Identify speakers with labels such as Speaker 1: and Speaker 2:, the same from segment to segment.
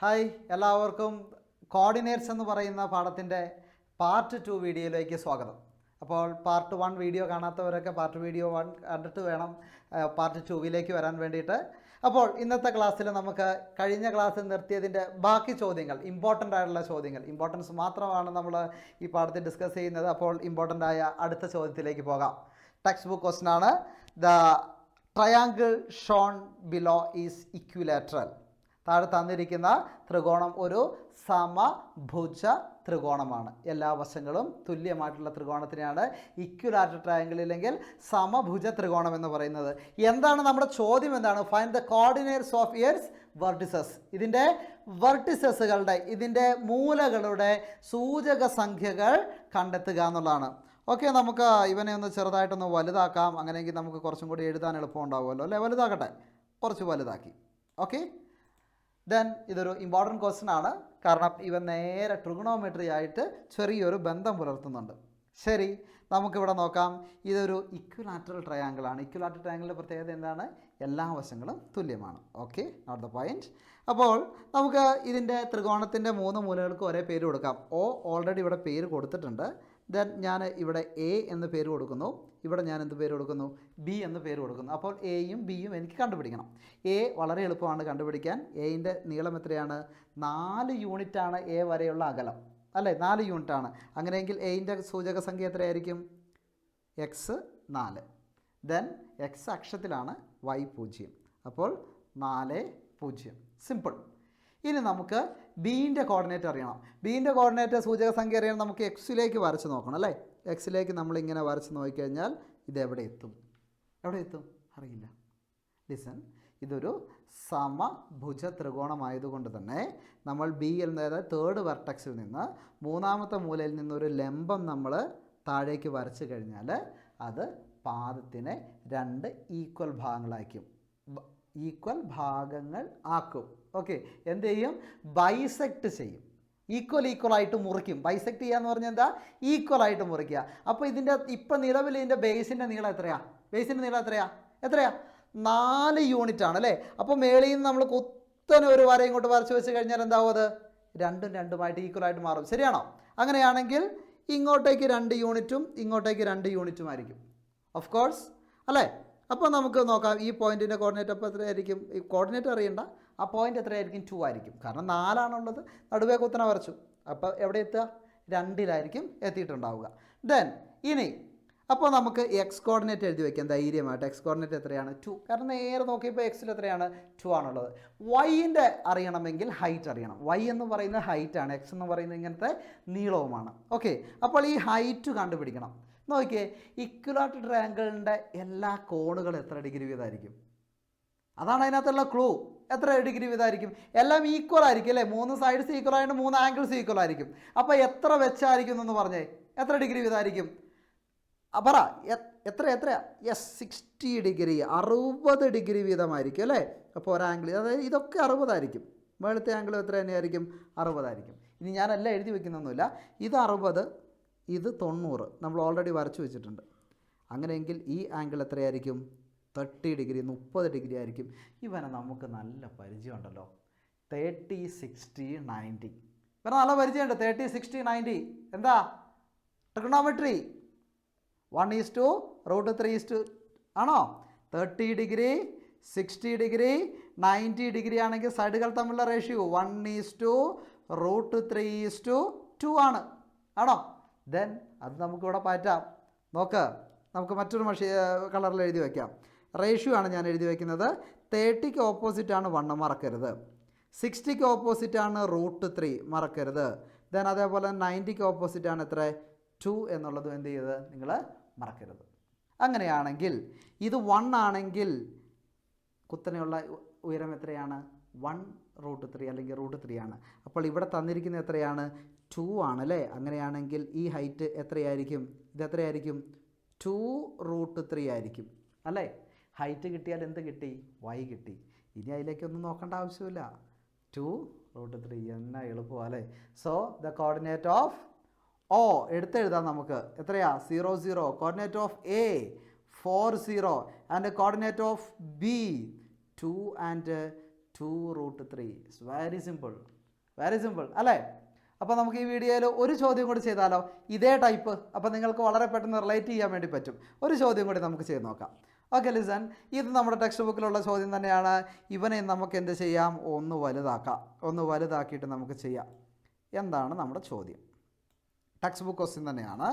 Speaker 1: Hi, എല്ലാവർക്കും coordinates എന്ന് പറയുന്ന പാഠത്തിൻ്റെ പാർട്ട് 2 വീഡിയോയിലേക്ക് സ്വാഗതം. അപ്പോൾ പാർട്ട് 1 വീഡിയോ കാണാത്തവരൊക്കെ പാർട്ട് വീഡിയോ 1 കണ്ടിട്ട് വേണം പാർട്ട് 2വിലേക്ക് വരാൻ വേണ്ടിയിട്ട്. അപ്പോൾ ഇന്നത്തെ ക്ലാസ്സിൽ നമുക്ക് കഴിഞ്ഞ ക്ലാസ്സിൽ നിർത്തിയതിൻ്റെ ബാക്കി ചോദ്യങ്ങൾ, ഇമ്പോർട്ടൻ്റ് ആയിട്ടുള്ള ചോദ്യങ്ങൾ, ഇമ്പോർട്ടൻസ് മാത്രമാണ് നമ്മൾ ഈ പാഠത്തിൽ ഡിസ്കസ് ചെയ്യുന്നത്. അപ്പോൾ ഇമ്പോർട്ടൻ്റ് ആയ അടുത്ത ചോദ്യത്തിലേക്ക് പോകാം. ടെക്സ്റ്റ് ബുക്ക് ക്വസ്റ്റൻ ആണ്. The triangle Sean below is equilateral. താഴെ തന്നിരിക്കുന്ന ത്രികോണം ഒരു സമഭുജ ത്രികോണമാണ്. എല്ലാ വശങ്ങളും തുല്യമായിട്ടുള്ള ത്രികോണത്തിനെയാണ് ഇക്വിലാറ്ററൽ ട്രയാങ്കിൾ ഇല്ലെങ്കിൽ സമഭുജ ത്രികോണം എന്ന് പറയുന്നത്. എന്താണ് നമ്മുടെ ചോദ്യം? എന്താണ്? Find the coordinates of years vertices. ഇതിൻ്റെ വെർട്ടിസസുകളുടെ, ഇതിൻ്റെ മൂലകളുടെ സൂചക സംഖ്യകൾ കണ്ടെത്തുക എന്നുള്ളതാണ്. ഓക്കെ, നമുക്ക് ഇവനെ ഒന്ന് ചെറുതായിട്ടൊന്ന് വലുതാക്കാം. അങ്ങനെയെങ്കിൽ നമുക്ക് കുറച്ചും കൂടി എഴുതാൻ എളുപ്പമുണ്ടാവുമല്ലോ അല്ലേ? വലുതാക്കട്ടെ, കുറച്ച് വലുതാക്കി. ഓക്കെ, ദെൻ ഇതൊരു ഇമ്പോർട്ടൻറ്റ് ക്വസ്റ്റ്യൻ ആണ്. കാരണം ഇവൻ നേരെ ട്രിഗണോമെട്രി ആയിട്ട് ചെറിയൊരു ബന്ധം പുലർത്തുന്നുണ്ട്. ശരി, നമുക്കിവിടെ നോക്കാം. ഇതൊരു ഇക്വിലാറ്ററൽ ട്രയാങ്കിൾ ആണ്. ഇക്വിലാറ്ററൽ ട്രയാങ്കിളിൻ്റെ പ്രത്യേകത എന്താണ്? എല്ലാ വശങ്ങളും തുല്യമാണ്. Okay, note the point. അപ്പോൾ നമുക്ക് ഇതിൻ്റെ ത്രികോണത്തിൻ്റെ 3 മൂലകൾക്ക് ഒരേ പേര് കൊടുക്കാം. ഓൾറെഡി ഇവിടെ പേര് കൊടുത്തിട്ടുണ്ട്. ദെൻ ഞാൻ ഇവിടെ എ എന്ന് പേര് കൊടുക്കുന്നു. ഇവിടെ ഞാൻ എന്ത് പേര് കൊടുക്കുന്നു? ബി എന്ന് പേര് കൊടുക്കുന്നു. അപ്പോൾ എയും ബിയും എനിക്ക് കണ്ടുപിടിക്കണം. എ വളരെ എളുപ്പമാണ് കണ്ടുപിടിക്കാൻ. എയിൻ്റെ നീളം എത്രയാണ്? 4 യൂണിറ്റാണ് എ വരെയുള്ള അകലം അല്ലേ? 4 യൂണിറ്റാണ്. അങ്ങനെയെങ്കിൽ എയിൻ്റെ സൂചക സംഖ്യ എത്രയായിരിക്കും? എക്സ് 4. ദെൻ എക്സ് അക്ഷത്തിലാണ്, വൈ 0. അപ്പോൾ 4 0. സിമ്പിൾ. ഇനി നമുക്ക് ബീൻ്റെ കോർഡിനേറ്റ് അറിയണം. ബീൻ്റെ കോർഡിനേറ്റ് സൂചക സംഖ്യ അറിയാൻ നമുക്ക് എക്സിലേക്ക് വരച്ച് നോക്കണം അല്ലേ? എക്സിലേക്ക് നമ്മളിങ്ങനെ വരച്ച് നോക്കിക്കഴിഞ്ഞാൽ ഇതെവിടെ എത്തും? എവിടെ എത്തും? അറിയില്ല. ലിസൺ, ഇതൊരു സമഭുജ ത്രികോണമായതുകൊണ്ട് തന്നെ നമ്മൾ ബി എന്നത് തേർഡ് വെർട്ടക്സിൽ നിന്ന് 3ാമത്തെ മൂലയിൽ നിന്നൊരു ലംബം നമ്മൾ താഴേക്ക് വരച്ച് കഴിഞ്ഞാൽ അത് പാദത്തിനെ 2 ഈക്വൽ ഭാഗങ്ങളാക്കും. ഈക്വൽ ഭാഗങ്ങൾ ആക്കും. ഓക്കെ, എന്ത് ചെയ്യും? ബൈസെക്റ്റ് ചെയ്യും. ഈക്വലായിട്ട് മുറിക്കും. ബൈസെക്റ്റ് ചെയ്യുക എന്ന് പറഞ്ഞാൽ എന്താ? ഈക്വലായിട്ട് മുറിക്കുക. അപ്പോൾ ഇതിൻ്റെ ഇപ്പം നിലവിൽ ഇതിൻ്റെ ബേസിൻ്റെ നീളം എത്രയാണ്? ബേസിൻ്റെ നീളം എത്രയാണ്? 4 യൂണിറ്റ് ആണ് അല്ലേ? അപ്പോൾ മേളിൽ നിന്ന് നമ്മൾ കുത്തനെ ഒരു വര ഇങ്ങോട്ട് വരച്ച് വെച്ച് കഴിഞ്ഞാൽ എന്താവും? അത് 2ഉം 2ഉമായിട്ട് ഈക്വലായിട്ട് മാറും. ശരിയാണോ? അങ്ങനെയാണെങ്കിൽ ഇങ്ങോട്ടേക്ക് 2 യൂണിറ്റും ഇങ്ങോട്ടേക്ക് 2 യൂണിറ്റും ആയിരിക്കും. ഓഫ് കോഴ്സ് അല്ലേ? അപ്പോൾ നമുക്ക് നോക്കാം. ഈ പോയിൻറ്റിൻ്റെ കോർഡിനേറ്റ് അപ്പോൾ എത്രയായിരിക്കും? ഈ കോർഡിനേറ്റ് അറിയണ്ട, ആ പോയിൻ്റ് എത്രയായിരിക്കും? 2 ആയിരിക്കും. കാരണം 4ആണുള്ളത്, നടുവേ കുത്തനെ വരച്ചു. അപ്പോൾ എവിടെ എത്തുക? 2ലായിരിക്കും എത്തിയിട്ടുണ്ടാവുക. ദെൻ ഇനി അപ്പോൾ നമുക്ക് എക്സ് കോർഡിനേറ്റ് എഴുതി വയ്ക്കാം ധൈര്യമായിട്ട്. എക്സ് കോർഡിനേറ്റ് എത്രയാണ്? 2. കാരണം നേരെ നോക്കിയപ്പോൾ എക്സിൽ എത്രയാണ്? 2 ആണുള്ളത്. വൈൻ്റെ അറിയണമെങ്കിൽ ഹൈറ്റ് അറിയണം. വൈ എന്ന് പറയുന്നത് ഹൈറ്റാണ്, എക്സ് എന്ന് പറയുന്നത് ഇങ്ങനത്തെ നീളവുമാണ്. ഓക്കെ, അപ്പോൾ ഈ ഹൈറ്റ് കണ്ടുപിടിക്കണം. നോക്കിയേ, ഇക്വിലാറ്ററൽ ട്രയാങ്കിളിൻ്റെ എല്ലാ കോണുകളും എത്ര ഡിഗ്രി വീതമായിരിക്കും? അതാണ് അതിനകത്തുള്ള ക്ലൂ. എത്ര ഡിഗ്രി വീതമായിരിക്കും? എല്ലാം ഈക്വൽ ആയിരിക്കും അല്ലേ? 3 സൈഡ്സ് ഈക്വൽ ആയതുകൊണ്ട് 3 ആംഗിൾസ് ഈക്വൽ ആയിരിക്കും. അപ്പോൾ എത്ര വെച്ചായിരിക്കും എന്ന് പറഞ്ഞേ? എത്ര ഡിഗ്രി വീതമായിരിക്കും? പറ, എത്രയാ? യെസ്, 60 ഡിഗ്രി, 60 ഡിഗ്രി വീതമായിരിക്കും അല്ലേ? അപ്പോൾ ഒരു ആംഗിൾ, അതായത് ഇതൊക്കെ 60 ആയിരിക്കും. മേളത്തെ ആംഗിൾ എത്ര തന്നെയായിരിക്കും? 60 ആയിരിക്കും. ഇനി ഞാനെല്ലാം എഴുതി വയ്ക്കുന്നൊന്നുമില്ല. ഇത് 60, ഇത് 90 നമ്മൾ ഓൾറെഡി വരച്ചു വെച്ചിട്ടുണ്ട്. അങ്ങനെയെങ്കിൽ ഈ ആംഗിൾ എത്രയായിരിക്കും? 30 ഡിഗ്രി, 30 ഡിഗ്രി ആയിരിക്കും. ഇവനെ നമുക്ക് നല്ല പരിചയമുണ്ടല്ലോ. 30, 60, 90. ഇവനെ നല്ല പരിചയമുണ്ട്. 30, 60, 90 എന്താ? ട്രിഗണോമെട്രി. 1:√3 ആണോ? 30 ഡിഗ്രി, 60 ഡിഗ്രി, 90 ഡിഗ്രി ആണെങ്കിൽ സൈഡുകൾ തമ്മിലുള്ള റേഷ്യോ 1:√3:2 ആണ്. ആണോ? ദെൻ അത് നമുക്കിവിടെ പാറ്റാം. നോക്ക്, നമുക്ക് മറ്റൊരു കളറിൽ എഴുതി വയ്ക്കാം. റേഷ്യോ ആണ് ഞാൻ എഴുതി വയ്ക്കുന്നത്. 30ക്ക് ഓപ്പോസിറ്റാണ് 1, മറക്കരുത്. 60ക്ക് ഓപ്പോസിറ്റാണ് √3, മറക്കരുത്. ദെൻ അതേപോലെ 90ക്ക് ഓപ്പോസിറ്റാണ് എത്ര? 2 എന്നുള്ളതും എന്ത് ചെയ്ത് നിങ്ങൾ മറക്കരുത്. അങ്ങനെയാണെങ്കിൽ ഇത് 1 ആണെങ്കിൽ കുത്തനെയുള്ള ഉയരം എത്രയാണ്? 1√3 അല്ലെങ്കിൽ √3 ആണ്. അപ്പോൾ ഇവിടെ തന്നിരിക്കുന്നത് എത്രയാണ്? 2 ആണല്ലേ? അങ്ങനെയാണെങ്കിൽ ഈ ഹൈറ്റ് എത്രയായിരിക്കും? ഇതെത്രയായിരിക്കും? 2√3 ആയിരിക്കും അല്ലേ? ഹൈറ്റ് കിട്ടിയാൽ എന്ത് കിട്ടി? വൈ കിട്ടി. ഇനി അതിലേക്കൊന്നും നോക്കേണ്ട ആവശ്യമില്ല. 2√3 എന്നാ എളുപ്പമാണ് അല്ലേ? സോ ദ കോർഡിനേറ്റ് ഓഫ് എടുത്തെഴുതാം നമുക്ക്. എത്രയാ? 0, 0. Coordinate of A 4, 0 and coordinate of B 2 and 2√3. It's very simple, very simple അല്ലേ? അപ്പോൾ നമുക്ക് ഈ വീഡിയോയിൽ ഒരു ചോദ്യം കൂടി ചെയ്താലോ? ഇതേ ടൈപ്പ്. അപ്പോൾ നിങ്ങൾക്ക് വളരെ പെട്ടെന്ന് റിലേറ്റ് ചെയ്യാൻ വേണ്ടി പറ്റും. ഒരു ചോദ്യം കൂടി നമുക്ക് ചെയ്ത് നോക്കാം. Okay, listen. ഇത് നമ്മുടെ ടെക്സ്റ്റ് ബുക്കിലുള്ള ചോദ്യം തന്നെയാണ്. ഇവനെ നമുക്ക് എന്ത് ചെയ്യാം? ഒന്ന് വലുതാക്കാം. ഒന്ന് വലുതാക്കിയിട്ട് നമുക്ക് ചെയ്യാം. എന്താണ് നമ്മുടെ ചോദ്യം? ടെക്സ്റ്റ് ബുക്ക് ക്വസ്റ്റ്യൻ തന്നെയാണ്,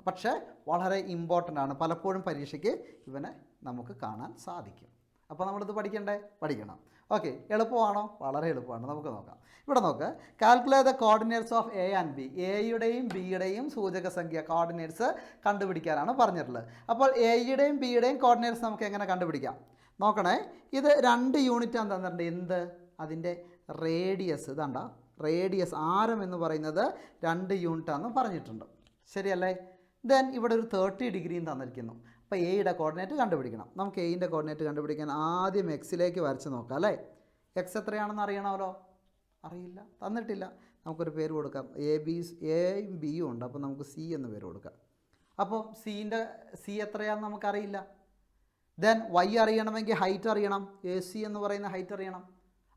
Speaker 1: പക്ഷേ വളരെ ഇമ്പോർട്ടൻ്റ് ആണ്. പലപ്പോഴും പരീക്ഷയ്ക്ക് ഇവനെ നമുക്ക് കാണാൻ സാധിക്കും. അപ്പോൾ നമ്മളിത് പഠിക്കണം. ഓക്കെ, എളുപ്പമാണോ? വളരെ എളുപ്പമാണ്. നമുക്ക് നോക്കാം. ഇവിടെ നോക്ക്. Calculate the coordinates of A and B. എയുടെയും ബിയുടെയും സൂചക സംഖ്യ കോർഡിനേറ്റ്സ് കണ്ടുപിടിക്കാനാണ് പറഞ്ഞിട്ടുള്ളത്. അപ്പോൾ എയുടെയും ബിയുടെയും കോർഡിനേറ്റ്സ് നമുക്ക് എങ്ങനെ കണ്ടുപിടിക്കാം? നോക്കണേ. ഇത് 2 യൂണിറ്റാണ് തന്നിട്ടുണ്ട്. എന്ത്? അതിൻ്റെ റേഡിയസ്. ഇതാണ്ട റേഡിയസ്, ആരം എന്ന് പറയുന്നത് 2 യൂണിറ്റാണെന്ന് പറഞ്ഞിട്ടുണ്ട്. ശരിയല്ലേ? ദെൻ ഇവിടെ ഒരു 30 ഡിഗ്രിയും തന്നിരിക്കുന്നു. അപ്പോൾ എയുടെ കോർഡിനേറ്റ് കണ്ടുപിടിക്കണം. നമുക്ക് എയിൻ്റെ കോർഡിനേറ്റ് കണ്ടുപിടിക്കാൻ ആദ്യം എക്സിലേക്ക് വരച്ച് നോക്കാം അല്ലേ? എക്സ് എത്രയാണെന്ന് അറിയണമല്ലോ. അറിയില്ല, തന്നിട്ടില്ല. നമുക്കൊരു പേര് കൊടുക്കാം. എയും ബിയും ഉണ്ട്. അപ്പോൾ നമുക്ക് സി എന്ന് പേര് കൊടുക്കാം. അപ്പോൾ സി എത്രയാണെന്ന് നമുക്കറിയില്ല. ദെൻ വൈ അറിയണമെങ്കിൽ ഹൈറ്റ് അറിയണം. എ സി എന്ന് പറയുന്ന ഹൈറ്റ് അറിയണം.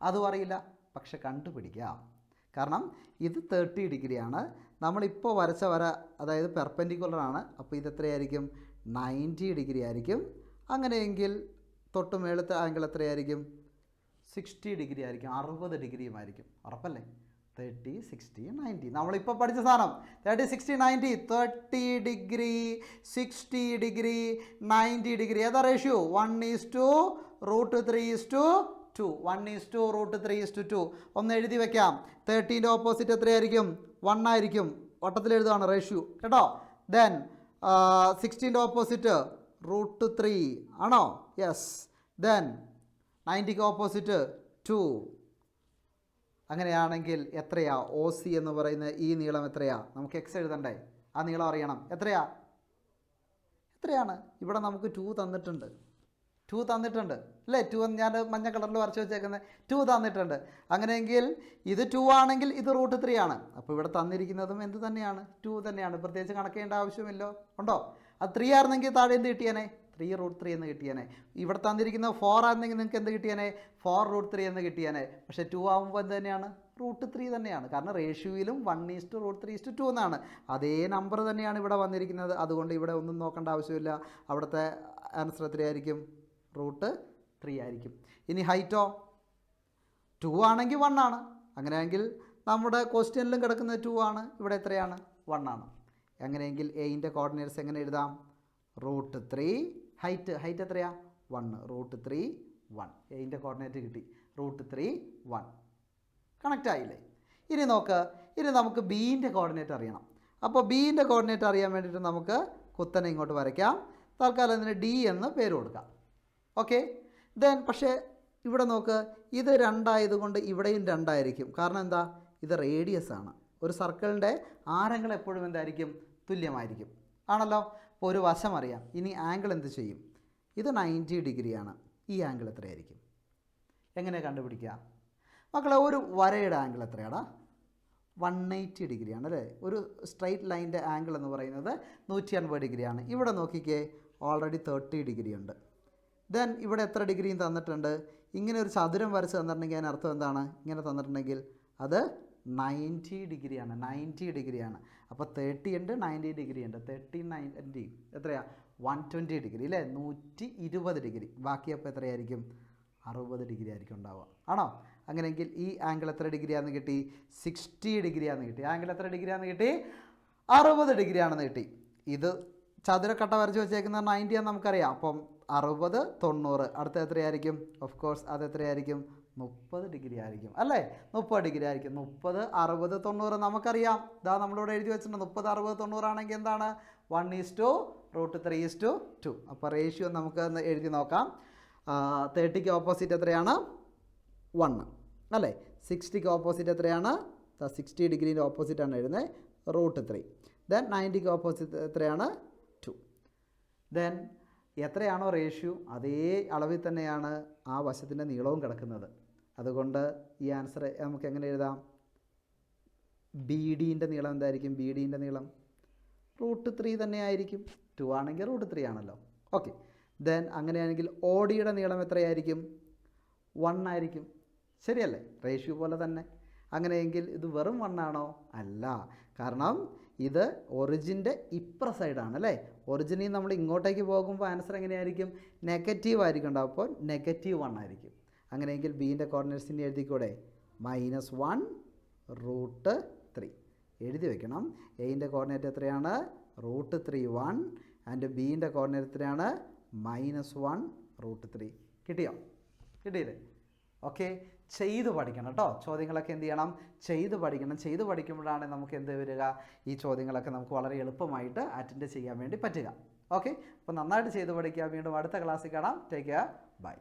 Speaker 1: അതും അറിയില്ല, പക്ഷെ കണ്ടുപിടിക്കാം. കാരണം ഇത് 30 ഡിഗ്രിയാണ്. നമ്മളിപ്പോൾ വരച്ച വര, അതായത് പെർപെൻഡിക്കുലർ ആണ്. അപ്പോൾ ഇത് എത്രയായിരിക്കും? 90 ഡിഗ്രി ആയിരിക്കും. അങ്ങനെയെങ്കിൽ തൊട്ട് മേളത്തെ ആംഗിൾ എത്രയായിരിക്കും? 60 ഡിഗ്രി ആയിരിക്കും. 60 ഡിഗ്രിയുമായിരിക്കും. ഉറപ്പല്ലേ? 30, 60, 90. നമ്മളിപ്പോൾ പഠിച്ച സാധനം 30, 60, 90. 30 ഡിഗ്രി, 60 ഡിഗ്രി, 90 ഡിഗ്രി. ഏതാ റേഷ്യോ? 1:√3:2. 1:√3:2. ഒന്ന് എഴുതി വെക്കാം. 30ൻ്റെ ഓപ്പോസിറ്റ് എത്രയായിരിക്കും? 1 ആയിരിക്കും. വട്ടത്തിൽ എഴുതുകയാണ് റേഷ്യോ കേട്ടോ. ദെൻ 60ൻ്റെ ഓപ്പോസിറ്റ് √3 ആണോ? യെസ്. ദെൻ 90ക്ക് ഓപ്പോസിറ്റ് 2. അങ്ങനെയാണെങ്കിൽ എത്രയാ? ഒ സി എന്ന് പറയുന്ന ഈ നീളം എത്രയാ? നമുക്ക് എക്സ് എഴുതണ്ടേ? ആ നീളം അറിയണം. എത്രയാണ്? ഇവിടെ നമുക്ക് 2 തന്നിട്ടുണ്ട്. 2 തന്നിട്ടുണ്ട് അല്ലേ? 2 ഞാൻ മഞ്ഞ കളറിൽ വരച്ച് വെച്ചേക്കുന്നത് 2 തന്നിട്ടുണ്ട്. അങ്ങനെയെങ്കിൽ ഇത് 2 ആണെങ്കിൽ ഇത് √3 ആണ്. അപ്പോൾ ഇവിടെ തന്നിരിക്കുന്നതും എന്ത് തന്നെയാണ്? 2 തന്നെയാണ്. പ്രത്യേകിച്ച് കണക്കേണ്ട ആവശ്യമില്ലോ. ഉണ്ടോ? അത് 3 ആയിരുന്നെങ്കിൽ താഴെ എന്ത് കിട്ടിയേനെ? 3√3 എന്ന് കിട്ടിയേനെ. ഇവിടെ തന്നിരിക്കുന്നത് 4 ആയിരുന്നെങ്കിൽ നിങ്ങൾക്ക് എന്ത് കിട്ടിയേനെ? 4√3 എന്ന് കിട്ടിയേനെ. പക്ഷേ 2 ആകുമ്പോൾ എന്ത് തന്നെയാണ്? √3 തന്നെയാണ്. കാരണം റേഷ്യോയിലും 1:√3:2 എന്നാണ്. അതേ നമ്പർ തന്നെയാണ് ഇവിടെ വന്നിരിക്കുന്നത്. അതുകൊണ്ട് ഇവിടെ ഒന്നും നോക്കേണ്ട ആവശ്യമില്ല. അവിടുത്തെ ആൻസർ എത്രയായിരിക്കും? √3 ആയിരിക്കും. ഇനി ഹൈറ്റോ? 2 ആണെങ്കിൽ 1 ആണ്. അങ്ങനെയെങ്കിൽ നമ്മുടെ ക്വസ്റ്റ്യനിലും കിടക്കുന്നത് 2 ആണ്. ഇവിടെ എത്രയാണ്? 1 ആണ്. അങ്ങനെയെങ്കിൽ എയിൻ്റെ കോർഡിനേറ്റ്സ് എങ്ങനെ എഴുതാം? √3. ഹൈറ്റ് എത്രയാ? 1. √3 1. എയിൻ്റെ കോർഡിനേറ്റ് കിട്ടി. √3 1. കണക്റ്റ് ആയില്ലേ? ഇനി നോക്ക്. ഇനി നമുക്ക് ബീൻ്റെ കോർഡിനേറ്റ് അറിയണം. അപ്പോൾ ബീൻ്റെ കോർഡിനേറ്റ് അറിയാൻ വേണ്ടിയിട്ട് നമുക്ക് കുത്തനെ ഇങ്ങോട്ട് വരയ്ക്കാം. തൽക്കാലം ഇതിന് ഡി എന്ന് പേര് കൊടുക്കാം. ഓക്കെ. ദെൻ പക്ഷേ ഇവിടെ നോക്ക്. ഇത് 2 ആയതുകൊണ്ട് ഇവിടെയും 2 ആയിരിക്കും. കാരണം എന്താ? ഇത് റേഡിയസ് ആണ്. ഒരു സർക്കിളിൻ്റെ ആരങ്ങൾ എപ്പോഴും എന്തായിരിക്കും? തുല്യമായിരിക്കും. ആണല്ലോ? അപ്പോൾ ഒരു വശം അറിയാം. ഇനി ആംഗിൾ എന്ത് ചെയ്യും? ഇത് 90 ഡിഗ്രിയാണ്. ഈ ആംഗിൾ എത്രയായിരിക്കും? എങ്ങനെ കണ്ടുപിടിക്കുക മക്കളെ? ഒരു വരയുടെ ആംഗിൾ എത്രയാടാ? 180 ഡിഗ്രിയാണ് അല്ലേ? ഒരു സ്ട്രൈറ്റ് ലൈൻ്റെ ആംഗിൾ എന്ന് പറയുന്നത് 180 ഡിഗ്രിയാണ്. ഇവിടെ നോക്കിക്കേ, ഓൾറെഡി 30 ഡിഗ്രി ഉണ്ട്. ദെൻ ഇവിടെ എത്ര ഡിഗ്രിയും തന്നിട്ടുണ്ട്? ഇങ്ങനെ ഒരു ചതുരം വരച്ച് തന്നിട്ടുണ്ടെങ്കിൽ അതിന് അർത്ഥം എന്താണ്? ഇങ്ങനെ തന്നിട്ടുണ്ടെങ്കിൽ അത് 90 ഡിഗ്രിയാണ്. 90 ഡിഗ്രിയാണ്. അപ്പോൾ 30 ഉണ്ട്, 90 ഡിഗ്രി ഉണ്ട്. 30, 90 എത്രയാ? 120 ഡിഗ്രി അല്ലേ? 120 ഡിഗ്രി. ബാക്കി അപ്പോൾ എത്രയായിരിക്കും? 60 ഡിഗ്രി ആയിരിക്കും ഉണ്ടാവുക. ആണോ? അങ്ങനെയെങ്കിൽ ഈ ആംഗിൾ എത്ര ഡിഗ്രിയാണെന്ന് കിട്ടി? 60 ഡിഗ്രിയാണെന്ന് കിട്ടി. ആംഗിൾ എത്ര ഡിഗ്രിയാണെന്ന് കിട്ടി? 60 ഡിഗ്രിയാണെന്ന് കിട്ടി. ഇത് ചതുരക്കട്ട വരച്ച് വെച്ചേക്കുന്നത് 90 ആണെന്ന് നമുക്കറിയാം. അപ്പം 60, 90. അടുത്ത എത്രയായിരിക്കും? ഓഫ് കോഴ്സ് അത് എത്രയായിരിക്കും? 30 ഡിഗ്രി ആയിരിക്കും അല്ലേ? 30 ഡിഗ്രി ആയിരിക്കും. 30, 60, 90 നമുക്കറിയാം. ഇതാ നമ്മളിവിടെ എഴുതി വെച്ചിട്ടുണ്ട്. 30, 60, 90 ആണെങ്കിൽ എന്താണ്? 1:√3:2. അപ്പോൾ റേഷ്യോ നമുക്ക് എഴുതി നോക്കാം. 30ക്ക് ഓപ്പോസിറ്റ് എത്രയാണ്? 1 അല്ലേ? 60ക്ക് ഓപ്പോസിറ്റ് എത്രയാണ്? 60 ഡിഗ്രീൻ്റെ ഓപ്പോസിറ്റാണ് എഴുതുന്നത്. √3. ദെൻ 90ക്ക് ഓപ്പോസിറ്റ് എത്രയാണ്? 2. ദെൻ എത്രയാണോ റേഷ്യോ അതേ അളവിൽ തന്നെയാണ് ആ വശത്തിൻ്റെ നീളവും കിടക്കുന്നത്. അതുകൊണ്ട് ഈ ആൻസർ നമുക്ക് എങ്ങനെ എഴുതാം? ബി ഡിൻ്റെ നീളം എന്തായിരിക്കും? ബി ഡിൻ്റെ നീളം √3 തന്നെ ആയിരിക്കും. 2 ആണെങ്കിൽ √3 ആണല്ലോ. ഓക്കെ. ദെൻ അങ്ങനെയാണെങ്കിൽ ഒ ഡിയുടെ നീളം എത്രയായിരിക്കും? 1 ആയിരിക്കും. ശരിയല്ലേ? റേഷ്യോ പോലെ തന്നെ. അങ്ങനെയെങ്കിൽ ഇത് വെറും 1 ആണോ? അല്ല. കാരണം ഇത് ഒറിജിൻ്റെ ഇപ്പുറ സൈഡാണ് അല്ലേ? ഒറിജിനിൽ നിന്ന് നമ്മൾ ഇങ്ങോട്ടേക്ക് പോകുമ്പോൾ ആൻസർ എങ്ങനെയായിരിക്കും? നെഗറ്റീവ് ആയിരിക്കും ഉണ്ടാവും. അപ്പോൾ -1 ആയിരിക്കും. അങ്ങനെയെങ്കിൽ ബീൻ്റെ കോർഡിനേറ്റ്സിനെ എഴുതിക്കൂടെ? -1 √3 എഴുതി വെക്കണം. എയിൻ്റെ കോർഡിനേറ്റ് എത്രയാണ്? √3 ആൻഡ് ബീൻ്റെ കോർഡിനേറ്റ് എത്രയാണ്? -1 √3. കിട്ടിയോ? കിട്ടിയില്ലേ? ഓക്കെ, ചെയ്ത് പഠിക്കണം കേട്ടോ. ചോദ്യങ്ങളൊക്കെ എന്ത് ചെയ്യണം? ചെയ്ത് പഠിക്കണം. ചെയ്ത് പഠിക്കുമ്പോഴാണ് നമുക്ക് എന്ത് വരിക? ഈ ചോദ്യങ്ങളൊക്കെ നമുക്ക് വളരെ എളുപ്പമായിട്ട് അറ്റൻഡ് ചെയ്യാൻ വേണ്ടി പറ്റുക. ഓക്കെ, അപ്പോൾ നന്നായിട്ട് ചെയ്ത് പഠിക്കുക. വീണ്ടും അടുത്ത ക്ലാസ്സിൽ കാണാം. Take care. ബൈ.